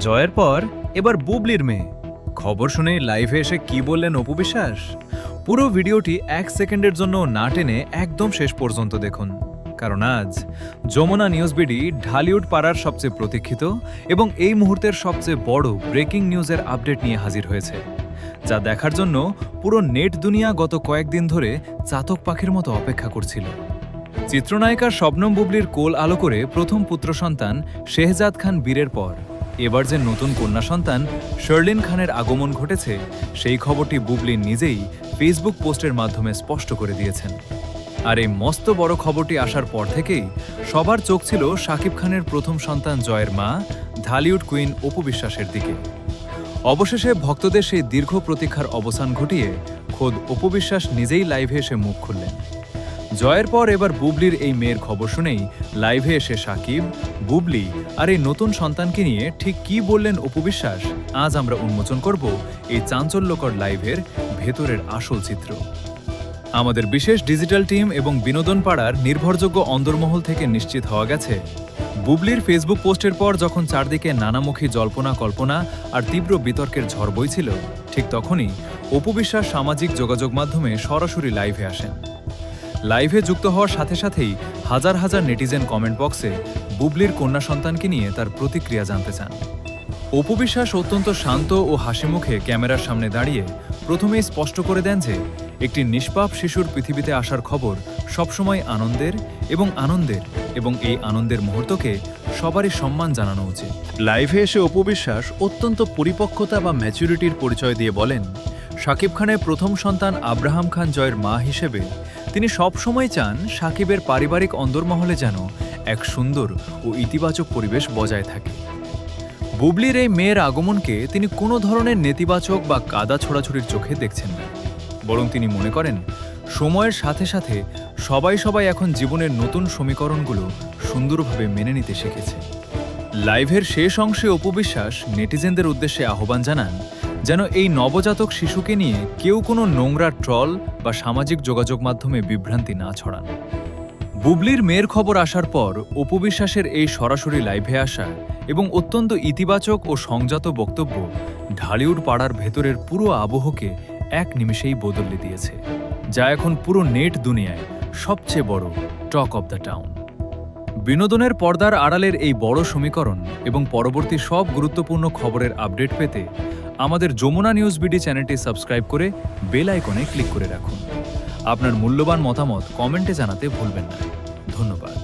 জয়ের পর এবার বুবলির মেয়ে। খবর শুনে লাইভে এসে কি বললেন অপু বিশ্বাস? পুরো ভিডিওটি 1 সেকেন্ডের জন্য না টেনে একদম শেষ পর্যন্ত দেখুন, কারণ আজ যমুনা নিউজ বিডি ঢালিউড পাড়ার সবচেয়ে প্রতীক্ষিত এবং এই মুহূর্তের সবচেয়ে বড় ব্রেকিং নিউজের আপডেট নিয়ে হাজির হয়েছে, যা দেখার জন্য পুরো নেট দুনিয়া গত কয়েকদিন ধরে চাতক পাখির মতো অপেক্ষা করছিল। চিত্রনায়িকা শবনম বুবলির কোল আলো করে প্রথম পুত্র সন্তান শেহজাদ খান বীরের পর এবার যে নতুন কন্যা সন্তান শার্লিন খানের আগমন ঘটেছে, সেই খবরটি বুবলি নিজেই ফেসবুক পোস্টের মাধ্যমে স্পষ্ট করে দিয়েছেন। আর এই মস্ত বড় খবরটি আসার পর থেকেই সবার চোখ ছিল শাকিব খানের প্রথম সন্তান জয়ের মা ঢালিউড কুইন অপু বিশ্বাসের দিকে। অবশেষে ভক্তদের সেই দীর্ঘ প্রতীক্ষার অবসান ঘটিয়ে খোদ অপু বিশ্বাস নিজেই লাইভে এসে মুখ খুললেন। জয়ের পর এবার বুবলির এই মেয়ের খবর শুনেই লাইভে এসে শাকিব, বুবলি আর এই নতুন সন্তানকে নিয়ে ঠিক কী বললেন অপু বিশ্বাস, আজ আমরা উন্মোচন করব এই চাঞ্চল্যকর লাইভের ভেতরের আসল চিত্র। আমাদের বিশেষ ডিজিটাল টিম এবং বিনোদন পাড়ার নির্ভরযোগ্য অন্দরমহল থেকে নিশ্চিত হওয়া গেছে, বুবলির ফেসবুক পোস্টের পর যখন চারদিকে নানামুখী জল্পনা কল্পনা আর তীব্র বিতর্কের ঝড় বইছিল, ঠিক তখনই অপু বিশ্বাস সামাজিক যোগাযোগ মাধ্যমে সরাসরি লাইভে আসেন। লাইভে যুক্ত হওয়ার সাথে সাথেই হাজার হাজার নেটিজেন কমেন্ট বক্সে বুবলির কন্যা সন্তানকে নিয়ে তার প্রতিক্রিয়া জানতে চান। অপু বিশ্বাস অত্যন্ত শান্ত ও হাসিমুখে ক্যামেরার সামনে দাঁড়িয়ে প্রথমেই স্পষ্ট করে দেন যে একটি নিষ্পাপ শিশুর পৃথিবীতে আসার খবর সবসময় আনন্দের এবং এই আনন্দের মুহূর্তকে সবারই সম্মান জানানো উচিত। লাইভে এসে অপু বিশ্বাস অত্যন্ত পরিপক্কতা বা ম্যাচুরিটির পরিচয় দিয়ে বলেন, শাকিব খানের প্রথম সন্তান আব্রাহাম খান জয়ের মা হিসেবে তিনি সবসময় চান শাকিবের পারিবারিক অন্দরমহলে যেন এক সুন্দর ও ইতিবাচক পরিবেশ বজায় থাকে। বুবলির এই মেয়ের আগমনকে তিনি কোনো ধরনের নেতিবাচক বা কাদা ছোড়াছুড়ির চোখে দেখছেন না, বরং তিনি মনে করেন সময়ের সাথে সাথে সবাই এখন জীবনের নতুন সমীকরণগুলো সুন্দরভাবে মেনে নিতে শিখেছে। লাইভের শেষ অংশে অপু বিশ্বাস নেটিজেনদের উদ্দেশ্যে আহ্বান জানান যেন এই নবজাতক শিশুকে নিয়ে কেউ কোনো নোংরা ট্রল বা সামাজিক যোগাযোগ মাধ্যমে বিভ্রান্তি না ছড়ান। বুবলির মেয়ের খবর আসার পর অপু বিশ্বাসের এই সরাসরি লাইভে আসা এবং অত্যন্ত ইতিবাচক ও সংযত বক্তব্য ঢালিউড পাড়ার ভেতরের পুরো আবহকে এক নিমিষেই বদলে দিয়েছে, যা এখন পুরো নেট দুনিয়ায় সবচেয়ে বড় টক অব দ্য টাউন। বিনোদনের পর্দার আড়ালের এই বড় সমীকরণ এবং পরবর্তী সব গুরুত্বপূর্ণ খবরের আপডেট পেতে আমাদের যমুনা নিউজ বিডি চ্যানেলটি সাবস্ক্রাইব করে বেল আইকনে ক্লিক করে রাখুন। আপনার মূল্যবান মতামত কমেন্টে জানাতে ভুলবেন না। ধন্যবাদ।